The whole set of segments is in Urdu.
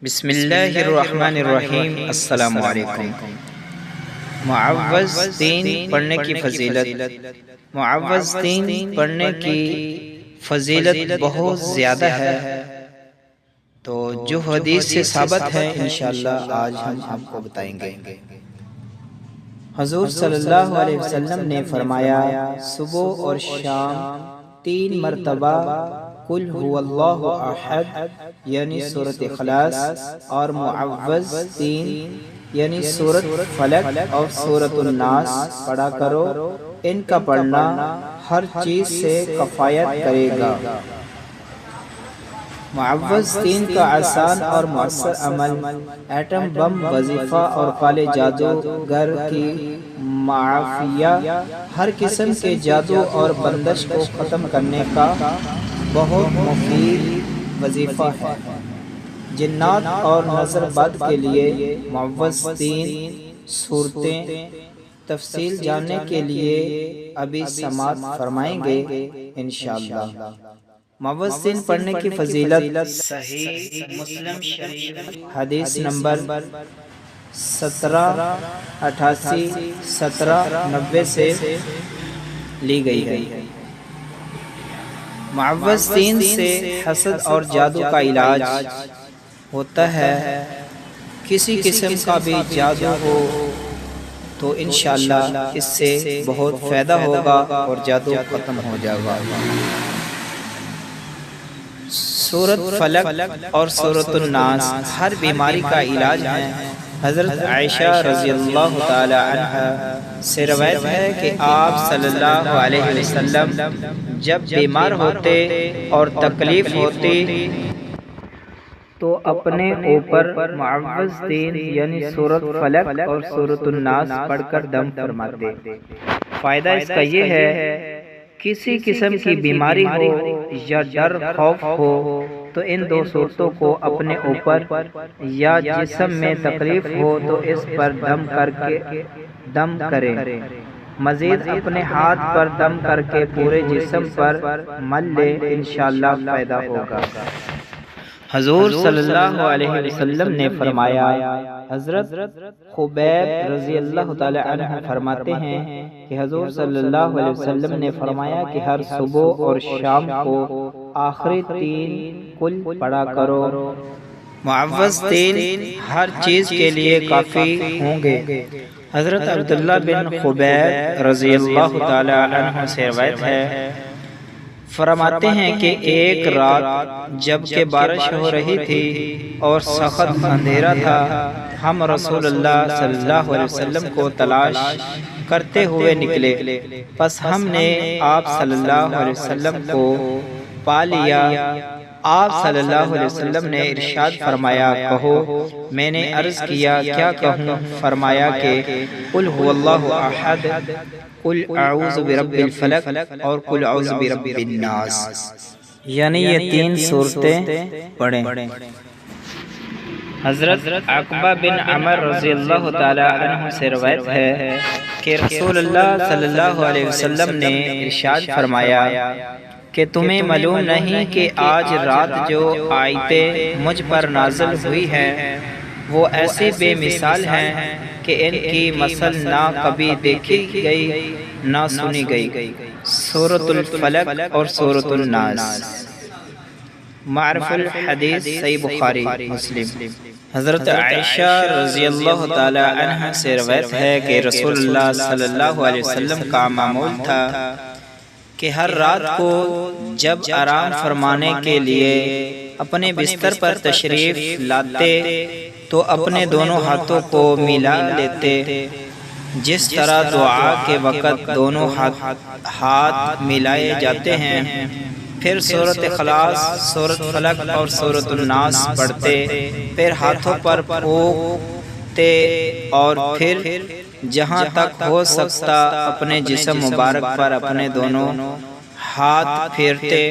بسم اللہ الرحمن الرحیم۔ السلام علیکم۔ معوذتین پڑھنے کی فضیلت۔ معوذتین پڑھنے کی فضیلت بہت زیادہ ہے، تو جو حدیث سے ثابت ہے انشاءاللہ آج ہم آپ کو بتائیں گے۔ حضور صلی اللہ علیہ وسلم نے فرمایا، صبح اور شام 3 مرتبہ قل هو اللہ احد یعنی سورۃ اخلاص اور معوذتین یعنی سورۃ فلق اور سورۃ الناس پڑھا کرو۔ ان کا پڑھنا ہر چیز سے کفایت کرے گا۔ معوذتین کا آسان اور مؤثر عمل ایٹم بم وظیفہ اور کالے جادوگر کی معافیہ، ہر قسم کے جادو اور بندش کو ختم کرنے کا بہت مفید وظیفہ ہے۔ جنات اور نظر بد کے لیے معوذتین صورتیں تفصیل جاننے کے لیے ابھی سماعت فرمائیں گے انشاءاللہ۔ معوذتین پڑھنے کی فضیلت صحیح مسلم شریف حدیث نمبر 1788 1790 سے لی گئی ہے۔ معوذتین سے حسد اور جادو کا علاج ہوتا ہے۔ کسی قسم کا بھی جادو ہو تو انشاءاللہ اس سے بہت فائدہ ہوگا اور جادو ختم ہو جائے گا۔ سورۃ فلق اور سورۃ الناس ہر بیماری کا علاج ہے۔ حضرت عائشہ رضی اللہ تعالی عنہ سے روایت ہے کہ آپ صلی اللہ علیہ وسلم جب بیمار ہوتے اور تکلیف ہوتی تو اپنے اوپر معوذتین یعنی سورۃ فلق اور سورۃ الناس پڑھ کر دم فرماتے۔ فائدہ اس کا یہ ہے، کسی قسم کی بیماری ہو یا ڈر خوف ہو تو ان 2 صورتوں کو اپنے اوپر یا جسم میں تکلیف ہو تو اس پر دم کریں۔ مزید اپنے ہاتھ پر دم کر کے پورے جسم پر مل لے، انشاءاللہ فائدہ ہوگا۔ حضور صلی اللہ علیہ وسلم نے فرمایا، حضرت خبیب رضی اللہ تعالی عنہ فرماتے ہیں کہ حضور صلی اللہ علیہ وسلم نے فرمایا کہ ہر صبح اور شام کو آخری 3 قل پڑھا کرو۔ معوذتین ہر چیز کے لیے کافی ہوں گے۔ حضرت عبداللہ بن خبیب رضی اللہ تعالی عنہ سے روایت ہے، فرماتے ہیں کہ ایک رات جب کہ بارش ہو رہی تھی اور سخت اندھیرا تھا، ہم رسول اللہ صلی اللہ علیہ وسلم کو تلاش کرتے ہوئے نکلے۔ پس ہم نے آپ صلی اللہ علیہ وسلم کو پا لیا۔ آپ صلی اللہ علیہ وسلم نے ارشاد فرمایا، کہو۔ میں نے عرض کیا، کیا کہوں؟ فرمایا کہ قل هو اللہ احد، قل اعوذ برب الفلق اور قل اعوذ برب الناس، یعنی یہ 3 صورتیں پڑھیں۔ حضرت عقبہ بن عمر رضی اللہ تعالی عنہ سے روایت ہے کہ رسول اللہ صلی اللہ علیہ وسلم نے ارشاد فرمایا کہ تمہیں معلوم نہیں کہ آج رات جو آیتیں مجھ پر نازل ہوئی ہیں وہ ایسی بے مثال ہیں کہ ان کی مثل نہ کبھی دیکھی گئی نہ سنی گئی۔ سورۃ الفلق اور سورۃ الناس۔ معرف الحدیث صحیح بخاری مسلم۔ حضرت عائشہ رضی اللہ تعالی عنہ سے روایت ہے کہ رسول اللہ صلی اللہ علیہ وسلم کا معمول تھا کہ ہر رات کو جب آرام فرمانے کے لیے اپنے بستر پر تشریف لاتے تو اپنے دونوں ہاتھوں کو ملا لیتے، جس طرح دعا کے وقت دونوں ہاتھ ملائے جاتے ہیں۔ پھر سورۃ اخلاص، سورۃ فلق اور سورۃ الناس پڑھتے، پھر ہاتھوں پر پھونکتے اور پھر جہاں تک ہو سکتا اپنے جسم مبارک پر اپنے دونوں ہاتھ پھیرتے،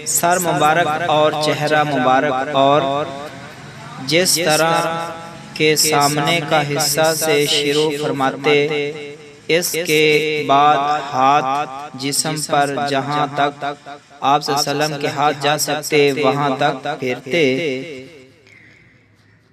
سر مبارک اور چہرہ مبارک اور جس طرح کے سامنے کا حصہ سے شروع فرماتے، اس کے بعد ہاتھ جسم پر جہاں تک آپ صلی اللہ علیہ وسلم کے ہاتھ جا سکتے وہاں تک پھیرتے۔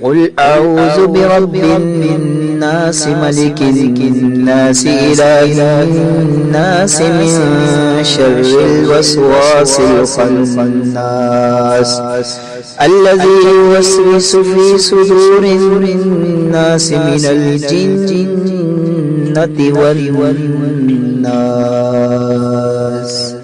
قل أعوذ برب الناس ملك الناس إله الناس من شر الوسواس الخناس الذي يوسوس في صدور الناس من الجنة والناس.